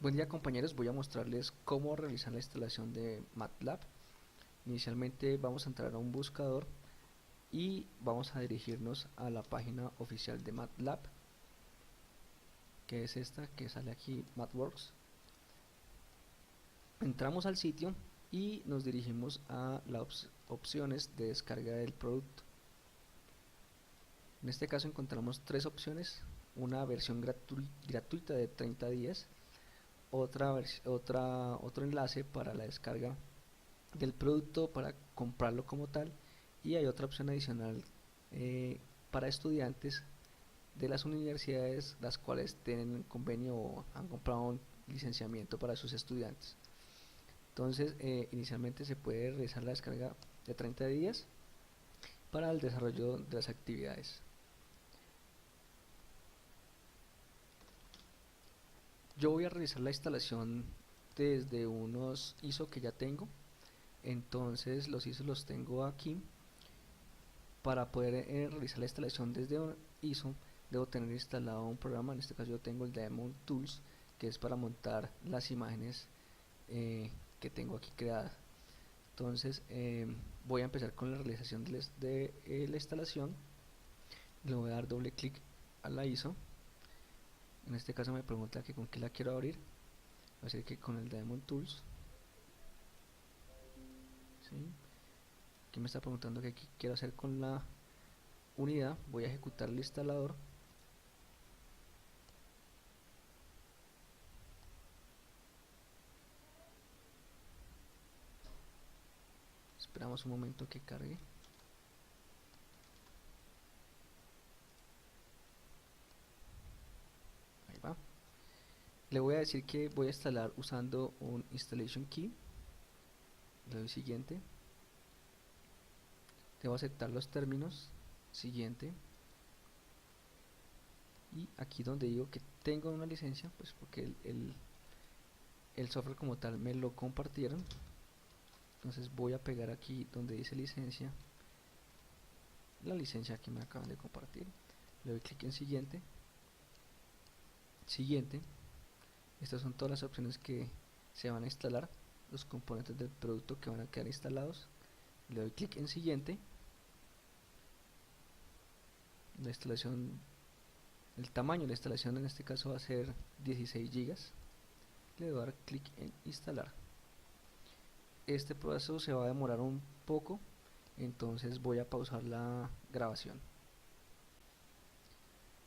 Buen día compañeros, voy a mostrarles cómo realizar la instalación de MATLAB. Inicialmente vamos a entrar a un buscador y vamos a dirigirnos a la página oficial de MATLAB, que es esta que sale aquí, MathWorks. Entramos al sitio y nos dirigimos a las opciones de descarga del producto. En este caso encontramos tres opciones: una versión gratuita de 30 días, otro enlace para la descarga del producto para comprarlo como tal, y hay otra opción adicional para estudiantes de las universidades las cuales tienen convenio o han comprado un licenciamiento para sus estudiantes. Entonces inicialmente se puede realizar la descarga de 30 días para el desarrollo de las actividades. Yo voy a realizar la instalación desde unos ISO que ya tengo. Entonces los ISO los tengo aquí. Para poder realizar la instalación desde un ISO debo tener instalado un programa. En este caso yo tengo el Diamond Tools, que es para montar las imágenes que tengo aquí creadas. Entonces voy a empezar con la realización de la instalación. Le voy a dar doble clic a la ISO. En este caso me pregunta que con qué la quiero abrir. Voy a decir que con el Diamond Tools, ¿sí? Aquí me está preguntando que qué quiero hacer con la unidad. Voy a ejecutar el instalador. Esperamos un momento que cargue. Ahí va. Le voy a decir que voy a instalar usando un installation key. Le doy siguiente. Debo aceptar los términos. Siguiente. Y aquí donde digo que tengo una licencia, pues porque el software como tal me lo compartieron. Entonces voy a pegar aquí donde dice licencia, la licencia que me acaban de compartir. Le doy clic en siguiente. Siguiente. Estas son todas las opciones que se van a instalar, los componentes del producto que van a quedar instalados. Le doy clic en siguiente. La instalación, el tamaño de la instalación en este caso va a ser 16 gigas. Le doy a dar clic en instalar. Este proceso se va a demorar un poco, entonces voy a pausar la grabación.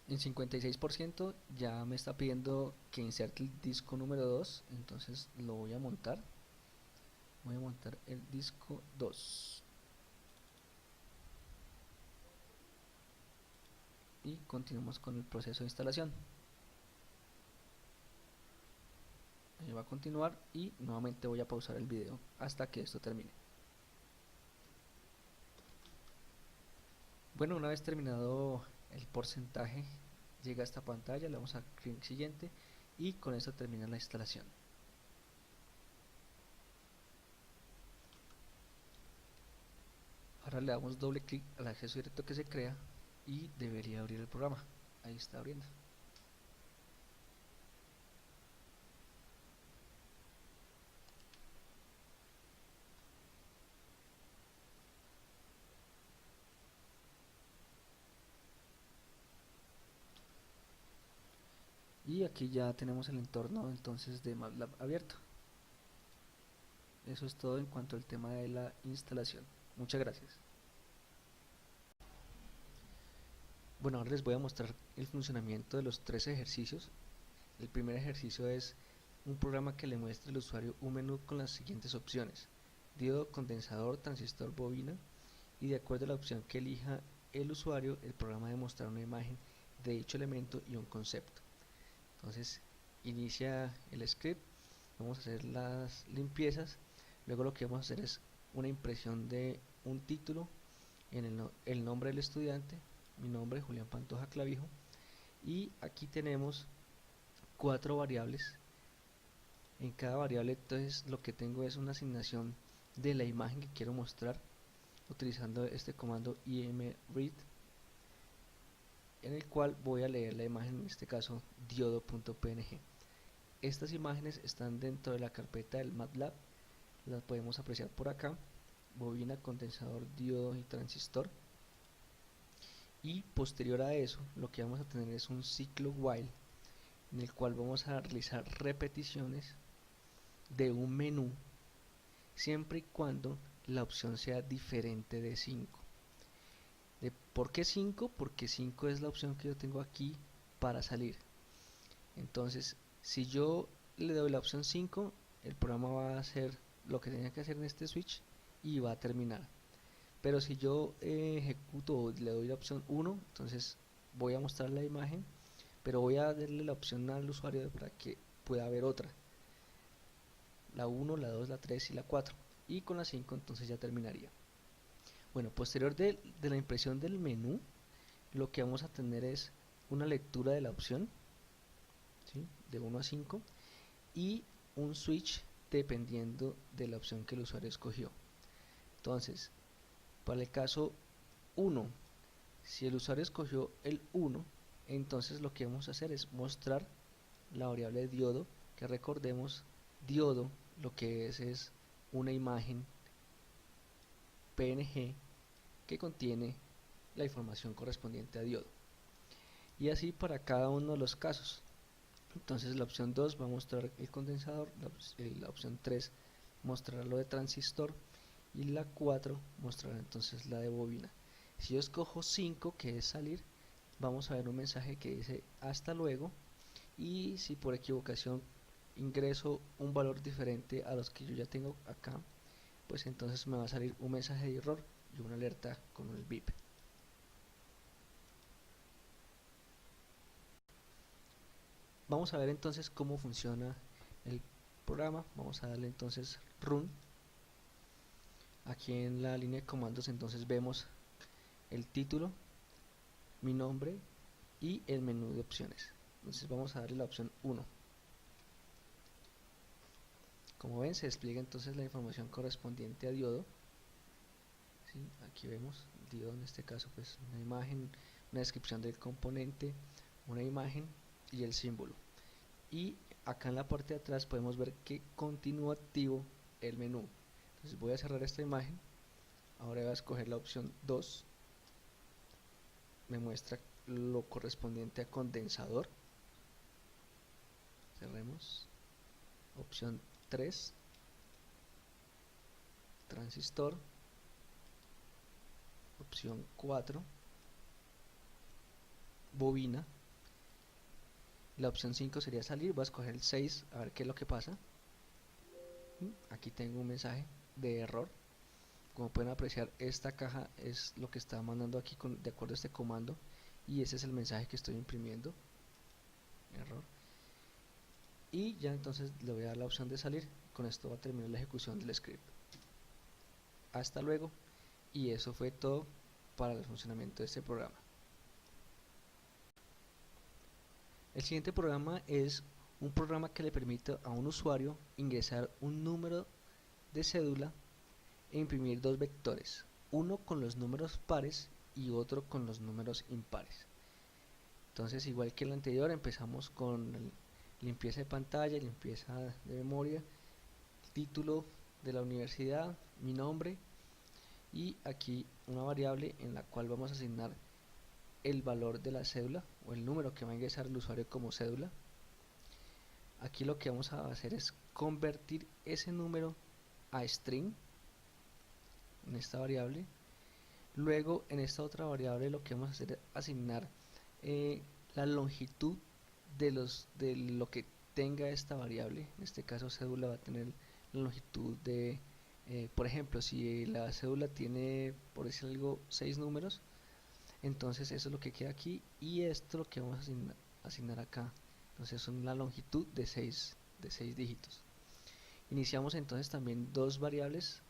En 56% ya me está pidiendo que inserte el disco número 2, entonces lo voy a montar. Voy a montar el disco 2 y continuamos con el proceso de instalación. Ahí va a continuar y nuevamente voy a pausar el video hasta que esto termine. Bueno, una vez terminado el porcentaje, llega a esta pantalla, le vamos a clic siguiente y con esto termina la instalación. Ahora le damos doble clic al acceso directo que se crea y debería abrir el programa. Ahí está abriendo. Y aquí ya tenemos el entorno entonces de MATLAB abierto. Eso es todo en cuanto al tema de la instalación. Muchas gracias. Bueno, ahora les voy a mostrar el funcionamiento de los tres ejercicios. El primer ejercicio es un programa que le muestra al usuario un menú con las siguientes opciones: diodo, condensador, transistor, bobina, y de acuerdo a la opción que elija el usuario, el programa debe mostrar una imagen de dicho elemento y un concepto. Entonces inicia el script, vamos a hacer las limpiezas, luego lo que vamos a hacer es una impresión de un título en el nombre del estudiante, mi nombre Julián Pantoja Clavijo, y aquí tenemos cuatro variables. En cada variable entonces lo que tengo es una asignación de la imagen que quiero mostrar utilizando este comando imread, en el cual voy a leer la imagen, en este caso diodo.png. Estas imágenes están dentro de la carpeta del MATLAB, las podemos apreciar por acá: bobina, condensador, diodo y transistor. Y posterior a eso, lo que vamos a tener es un ciclo while, en el cual vamos a realizar repeticiones de un menú, siempre y cuando la opción sea diferente de 5. ¿Por qué 5? Porque 5 es la opción que yo tengo aquí para salir. Entonces, si yo le doy la opción 5, el programa va a hacer lo que tenía que hacer en este switch y va a terminar. Pero si yo ejecuto o le doy la opción 1, entonces voy a mostrar la imagen, pero voy a darle la opción al usuario para que pueda ver otra: la 1, la 2, la 3 y la 4. Y con la 5 entonces ya terminaría. Bueno, posterior de la impresión del menú, lo que vamos a tener es una lectura de la opción, ¿sí?, de 1 a 5, y un switch dependiendo de la opción que el usuario escogió. Entonces, para el caso 1, si el usuario escogió el 1, entonces lo que vamos a hacer es mostrar la variable diodo, que recordemos, diodo lo que es una imagen PNG que contiene la información correspondiente a diodo. Y así para cada uno de los casos. Entonces la opción 2 va a mostrar el condensador, la opción 3 mostrará lo de transistor y la 4 mostrará entonces la de bobina. Si yo escojo 5, que es salir, vamos a ver un mensaje que dice hasta luego, y si por equivocación ingreso un valor diferente a los que yo ya tengo acá, pues entonces me va a salir un mensaje de error y una alerta con el bip. Vamos a ver entonces cómo funciona el programa. Vamos a darle entonces run. Aquí en la línea de comandos entonces vemos el título, mi nombre y el menú de opciones. Entonces vamos a darle la opción 1. Como ven, se despliega entonces la información correspondiente a diodo, ¿sí? Aquí vemos diodo, en este caso pues una imagen, una descripción del componente, una imagen y el símbolo. Y acá en la parte de atrás podemos ver que continúa activo el menú. Entonces voy a cerrar esta imagen. Ahora voy a escoger la opción 2. Me muestra lo correspondiente a condensador. Cerremos. Opción 3, transistor. Opción 4, bobina. La opción 5 sería salir. Voy a escoger el 6 a ver qué es lo que pasa. Aquí tengo un mensaje de error. Como pueden apreciar, esta caja es lo que está mandando aquí de acuerdo a este comando, y ese es el mensaje que estoy imprimiendo, error. Y ya entonces le voy a dar la opción de salir. Con esto va a terminar la ejecución del script. Hasta luego. Y eso fue todo para el funcionamiento de este programa. El siguiente programa es un programa que le permite a un usuario ingresar un número de cédula e imprimir dos vectores, uno con los números pares y otro con los números impares. Entonces, igual que el anterior, empezamos con limpieza de pantalla, limpieza de memoria, título de la universidad, mi nombre, y aquí una variable en la cual vamos a asignar el valor de la cédula o el número que va a ingresar el usuario como cédula. Aquí lo que vamos a hacer es convertir ese número a string en esta variable. Luego en esta otra variable lo que vamos a hacer es asignar la longitud de lo que tenga esta variable. En este caso cédula va a tener la longitud de, por ejemplo, si la cédula tiene, por decir algo, 6 números, entonces eso es lo que queda aquí, y esto lo que vamos a asignar acá. Entonces son la longitud de 6 dígitos. Iniciamos entonces también dos variables,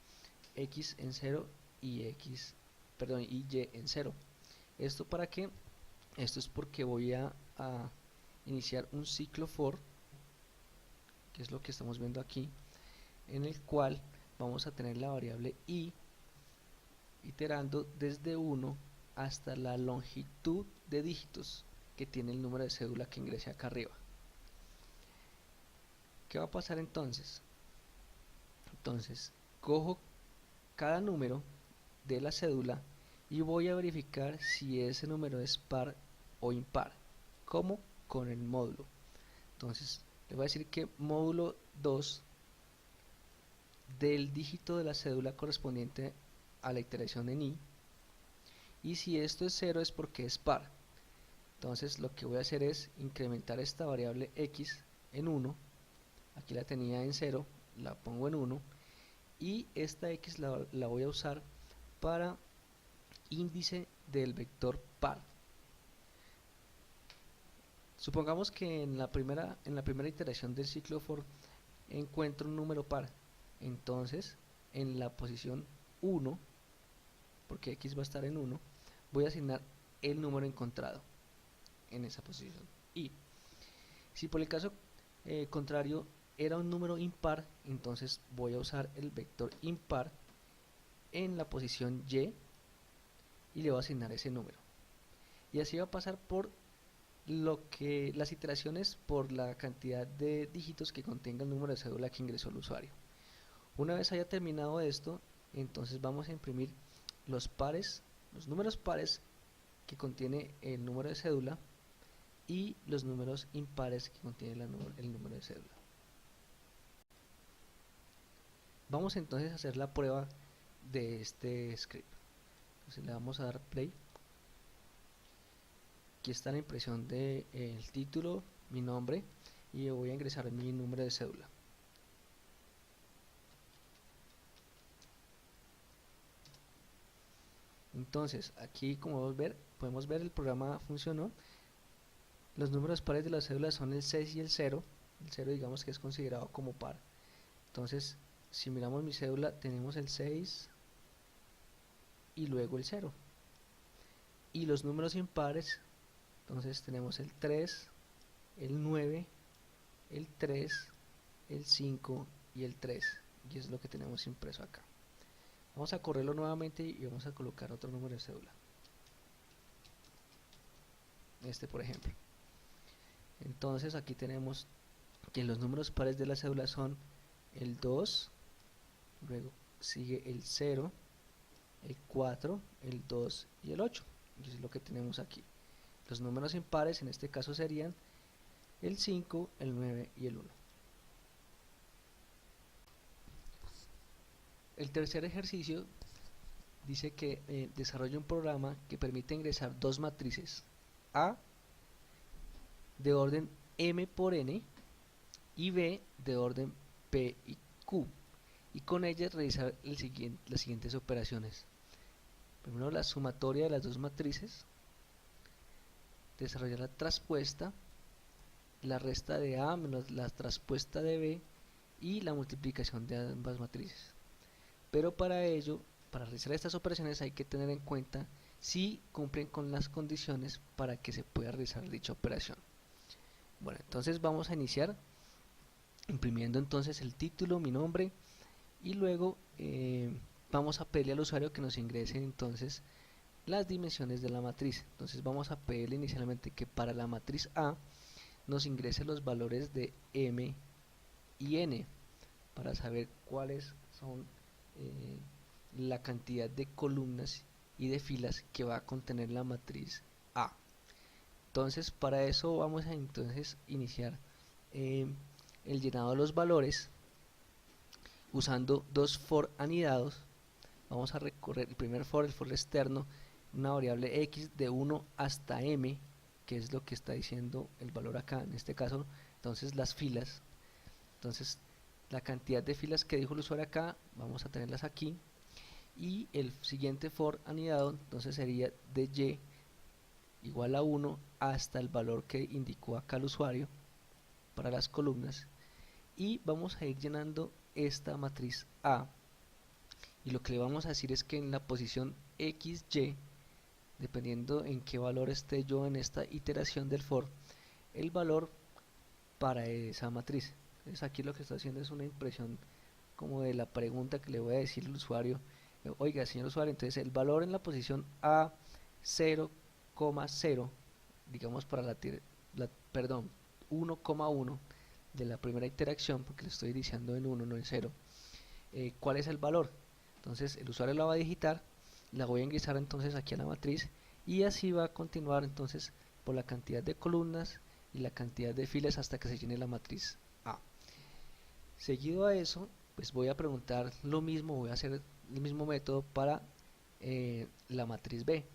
x en 0 y y y en 0. ¿Esto para qué? Esto es porque voy a iniciar un ciclo for, que es lo que estamos viendo aquí, en el cual vamos a tener la variable i iterando desde 1 hasta la longitud de dígitos que tiene el número de cédula que ingrese acá arriba. ¿Qué va a pasar entonces? Entonces, cojo cada número de la cédula y voy a verificar si ese número es par o impar. ¿Cómo? Con el módulo. Entonces, le voy a decir que módulo 2 del dígito de la cédula correspondiente a la iteración en i, y si esto es 0 es porque es par. Entonces lo que voy a hacer es incrementar esta variable x en 1, aquí la tenía en 0, la pongo en 1, y esta x la voy a usar para índice del vector par. Supongamos que en la primera iteración del ciclo for encuentro un número par, entonces en la posición 1, porque x va a estar en 1, voy a asignar el número encontrado en esa posición. Y si por el caso contrario era un número impar, entonces voy a usar el vector impar en la posición y le voy a asignar ese número. Y así va a pasar por las iteraciones por la cantidad de dígitos que contenga el número de cédula que ingresó el usuario. Una vez haya terminado esto, entonces vamos a imprimir los números pares que contiene el número de cédula y los números impares que contiene el número de cédula. Vamos entonces a hacer la prueba de este script. Entonces le vamos a dar play. Aquí está la impresión del título, mi nombre, y voy a ingresar mi número de cédula. Entonces aquí, como podemos ver el programa funcionó. Los números pares de la cédula son el 6 y el 0. El 0 digamos que es considerado como par. Entonces, si miramos mi cédula, tenemos el 6 y luego el 0. Y los números impares, entonces tenemos el 3, el 9, el 3, el 5 y el 3. Y es lo que tenemos impreso acá. Vamos a correrlo nuevamente y vamos a colocar otro número de cédula. Este, por ejemplo. Entonces aquí tenemos que los números pares de la cédula son el 2, luego sigue el 0, el 4, el 2 y el 8. Y eso es lo que tenemos aquí. Los números impares en este caso serían el 5, el 9 y el 1. El tercer ejercicio dice que desarrolla un programa que permite ingresar dos matrices A de orden m por n y B de orden p y q, y con ellas realizar las siguientes operaciones. Primero la sumatoria de las dos matrices, desarrollar la traspuesta, la resta de A menos la traspuesta de B y la multiplicación de ambas matrices. Pero para ello, para realizar estas operaciones hay que tener en cuenta si cumplen con las condiciones para que se pueda realizar dicha operación. Bueno, entonces vamos a iniciar imprimiendo entonces el título, mi nombre, y luego vamos a pedirle al usuario que nos ingrese entonces las dimensiones de la matriz. Entonces vamos a pedirle inicialmente que para la matriz A nos ingrese los valores de m y n para saber cuáles son la cantidad de columnas y de filas que va a contener la matriz A. Entonces para eso vamos a iniciar el llenado de los valores usando dos for anidados. Vamos a recorrer el primer for, el for externo, una variable x de 1 hasta m, que es lo que está diciendo el valor acá, en este caso, entonces las filas. Entonces la cantidad de filas que dijo el usuario acá, vamos a tenerlas aquí, y el siguiente for anidado, entonces sería de y igual a 1 hasta el valor que indicó acá el usuario para las columnas, y vamos a ir llenando esta matriz A, y lo que le vamos a decir es que en la posición XY, dependiendo en qué valor esté yo en esta iteración del for, el valor para esa matriz. Entonces aquí lo que está haciendo es una impresión como de la pregunta que le voy a decir al usuario. Oiga, señor usuario, entonces el valor en la posición A 0,0, digamos para perdón, 1,1, de la primera interacción, porque lo estoy iniciando en 1, no en 0, cuál es el valor. Entonces el usuario la va a digitar, la voy a ingresar entonces aquí a la matriz, y así va a continuar entonces por la cantidad de columnas y la cantidad de filas hasta que se llene la matriz A. Seguido a eso, pues voy a preguntar lo mismo, voy a hacer el mismo método para la matriz B.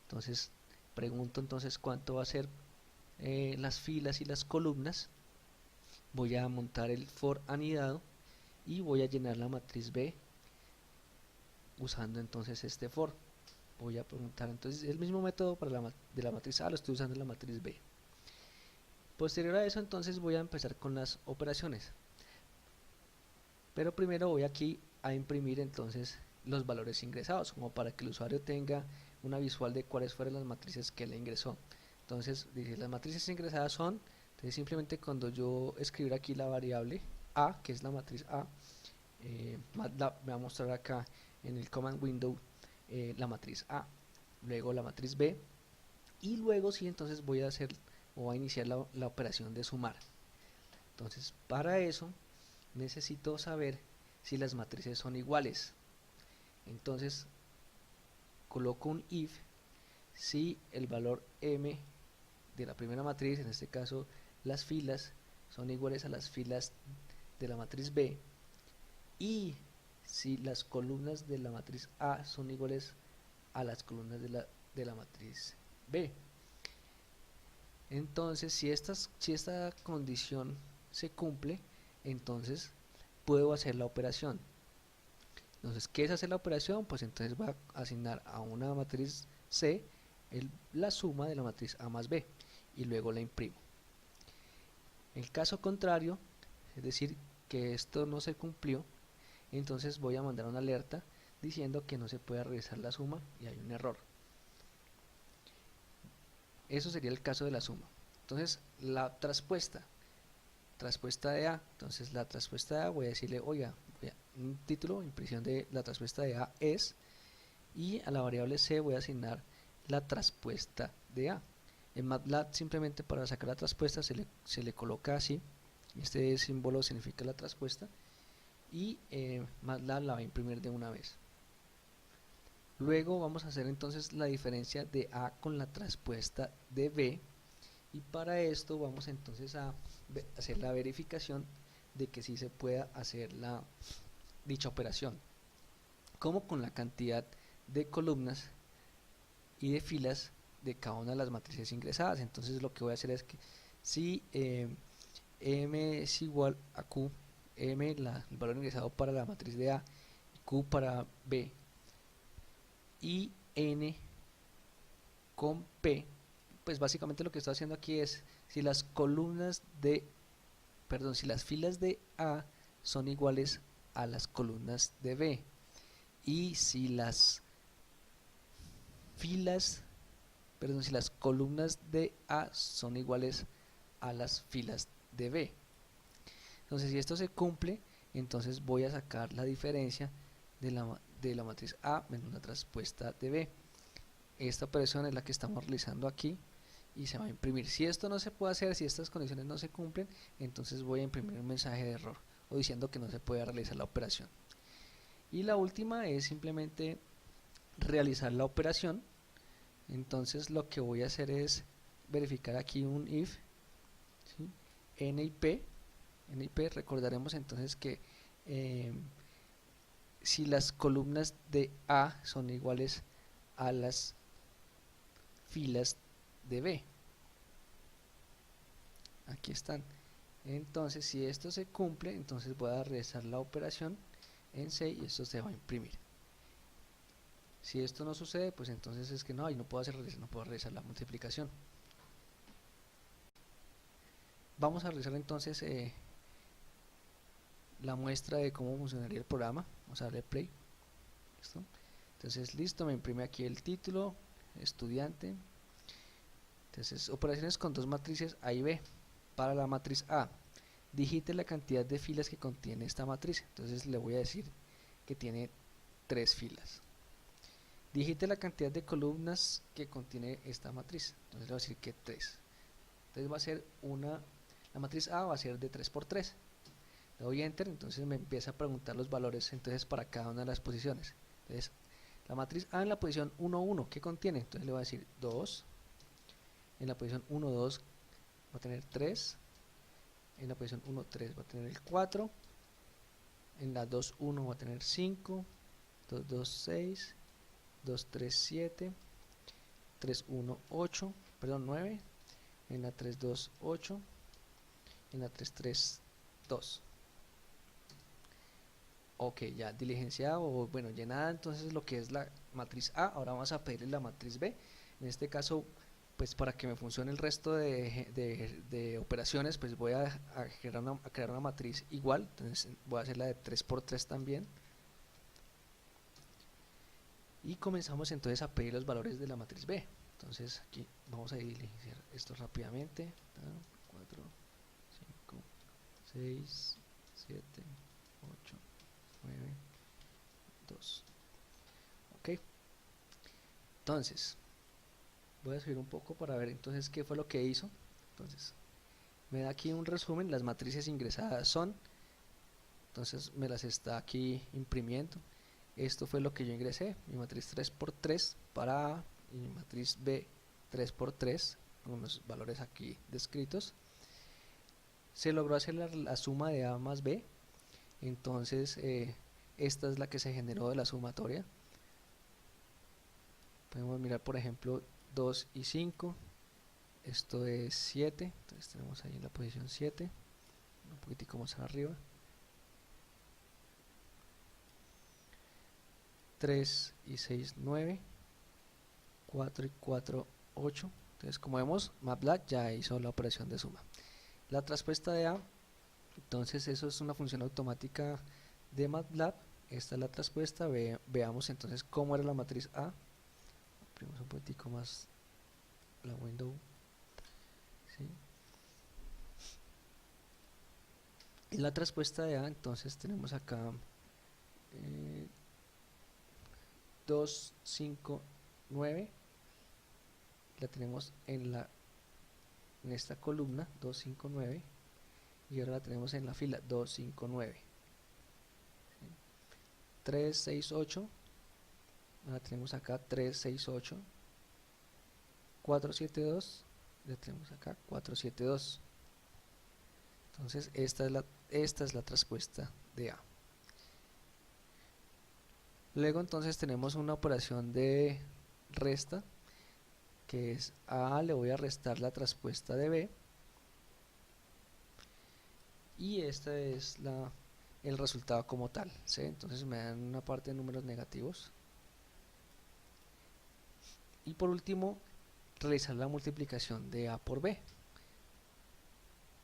Entonces pregunto entonces cuánto va a ser las filas y las columnas. Voy a montar el for anidado y voy a llenar la matriz B usando entonces este for. Voy a preguntar entonces el mismo método para de la matriz A, lo estoy usando en la matriz B. Posterior a eso entonces voy a empezar con las operaciones, pero primero voy aquí a imprimir entonces los valores ingresados, como para que el usuario tenga una visual de cuáles fueron las matrices que le ingresó. Entonces dice, las matrices ingresadas son, entonces simplemente cuando yo escribir aquí la variable A, que es la matriz A, MATLAB me va a mostrar acá en el command window la matriz A, luego la matriz B, y luego sí entonces voy a hacer o voy a iniciar la operación de sumar. Entonces para eso necesito saber si las matrices son iguales. Entonces coloco un if si el valor m de la primera matriz, en este caso las filas, son iguales a las filas de la matriz B, y si las columnas de la matriz A son iguales a las columnas de la matriz B. Entonces si esta condición se cumple, entonces puedo hacer la operación. Entonces, ¿qué es hacer la operación? Pues entonces va a asignar a una matriz C la suma de la matriz A más B y luego la imprimo. En el caso contrario, es decir, que esto no se cumplió, entonces voy a mandar una alerta diciendo que no se puede realizar la suma y hay un error. Eso sería el caso de la suma. Entonces, la traspuesta de A, entonces la traspuesta de A voy a decirle, oiga, un título, impresión de la traspuesta de A es, y a la variable C voy a asignar la traspuesta de A. En MATLAB simplemente para sacar la traspuesta se le coloca así, este símbolo significa la traspuesta, y MATLAB la va a imprimir de una vez. Luego vamos a hacer entonces la diferencia de A con la traspuesta de B, y para esto vamos entonces a hacer la verificación de que sí se pueda hacer dicha operación, como con la cantidad de columnas y de filas de cada una de las matrices ingresadas. Entonces lo que voy a hacer es que si m es igual a q, m el valor ingresado para la matriz de A, q para B, y n con p, pues básicamente lo que estoy haciendo aquí es si las columnas de, perdón, si las filas de A son iguales a las columnas de B, y si las filas, perdón, si las columnas de A son iguales a las filas de B. Entonces si esto se cumple, entonces voy a sacar la diferencia de la matriz A menos la traspuesta de B. Esta operación es la que estamos realizando aquí y se va a imprimir. Si esto no se puede hacer, si estas condiciones no se cumplen, entonces voy a imprimir un mensaje de error o diciendo que no se puede realizar la operación. Y la última es simplemente realizar la operación. Entonces lo que voy a hacer es verificar aquí un if, ¿sí? NIP, recordaremos entonces que si las columnas de A son iguales a las filas de B, aquí están. Entonces si esto se cumple, entonces voy a realizar la operación en C y esto se va a imprimir. Si esto no sucede, pues entonces es que no puedo realizar la multiplicación. Vamos a realizar entonces la muestra de cómo funcionaría el programa. Vamos a darle play. ¿Listo? Entonces listo, me imprime aquí el título, estudiante. Entonces operaciones con dos matrices A y B. Para la matriz A, digite la cantidad de filas que contiene esta matriz. Entonces le voy a decir que tiene 3 filas. Digite la cantidad de columnas que contiene esta matriz. Entonces le voy a decir que 3. Entonces va a ser La matriz A va a ser de 3 por 3. Le doy enter, entonces me empieza a preguntar los valores entonces para cada una de las posiciones. Entonces la matriz A en la posición 1, 1, ¿qué contiene? Entonces le voy a decir 2, en la posición 1, 2 va a tener 3, en la posición 1, 3 va a tener el 4, en la 2, 1 va a tener 5, 2, 2, 6, 2, 3, 7, 3, 1, 8, perdón, 9, en la 3, 2, 8, en la 3, 3, 2. Ok, ya diligenciado o bueno, llenada entonces lo que es la matriz A. Ahora vamos a pedirle la matriz B. En este caso, pues para que me funcione el resto de operaciones, pues voy a crear una matriz igual. Entonces voy a hacer la de 3 por 3 también. Y comenzamos entonces a pedir los valores de la matriz B. Entonces aquí vamos a diligenciar esto rápidamente. 4, 5, 6, 7, 8, 9, 2. Ok, entonces voy a subir un poco para ver entonces qué fue lo que hizo. Entonces me da aquí un resumen. Las matrices ingresadas son, entonces me las está aquí imprimiendo. Esto fue lo que yo ingresé: mi matriz 3 por 3 para A y mi matriz B 3 por 3 con los valores aquí descritos. Se logró hacer la suma de A más B. Entonces esta es la que se generó de la sumatoria. Podemos mirar por ejemplo 2 y 5, esto es 7, entonces tenemos ahí en la posición 7, un poquitico más arriba. 3 y 6, 9, 4 y 4, 8. Entonces como vemos, MATLAB ya hizo la operación de suma. La traspuesta de A, entonces eso es una función automática de MATLAB. Esta es la traspuesta. Veamos entonces cómo era la matriz A. Abrimos un poquitico más la window. ¿Sí? En la traspuesta de A, entonces tenemos acá 2, 5, 9. La tenemos en esta columna 2, 5, 9, y ahora la tenemos en la fila 2, 5, 9. ¿Sí? 3, 6, 8. La tenemos acá 3, 6, 8. 4, 7, 2. La tenemos acá 4, 7, 2. Entonces esta es la traspuesta de A. Luego entonces tenemos una operación de resta, que es a A le voy a restar la traspuesta de B, y esta es el resultado como tal, ¿sí? Entonces me dan una parte de números negativos. Y por último, realizar la multiplicación de A por B.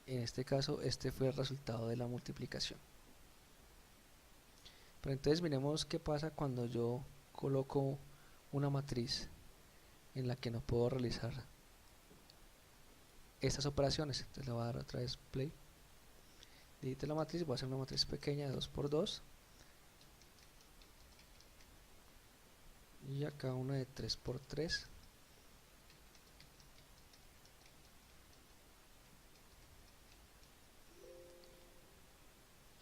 En este caso, este fue el resultado de la multiplicación. Pero entonces miremos qué pasa cuando yo coloco una matriz en la que no puedo realizar estas operaciones. Entonces le voy a dar otra vez play. Digite la matriz, voy a hacer una matriz pequeña de 2 por 2. Y acá una de 3 por 3.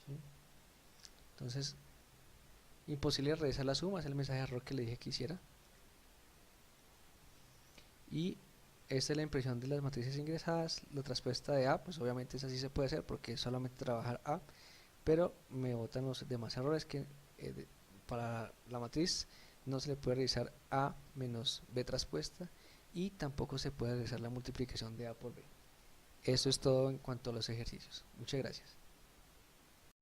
¿Sí? Entonces, imposible realizar la suma, es el mensaje de error que le dije que hiciera. Y esta es la impresión de las matrices ingresadas. La traspuesta de A, pues obviamente esa sí se puede hacer porque es solamente trabajar A, pero me botan los demás errores que para la matriz no se le puede realizar A menos B traspuesta, y tampoco se puede realizar la multiplicación de A por B. Eso es todo en cuanto a los ejercicios. Muchas gracias.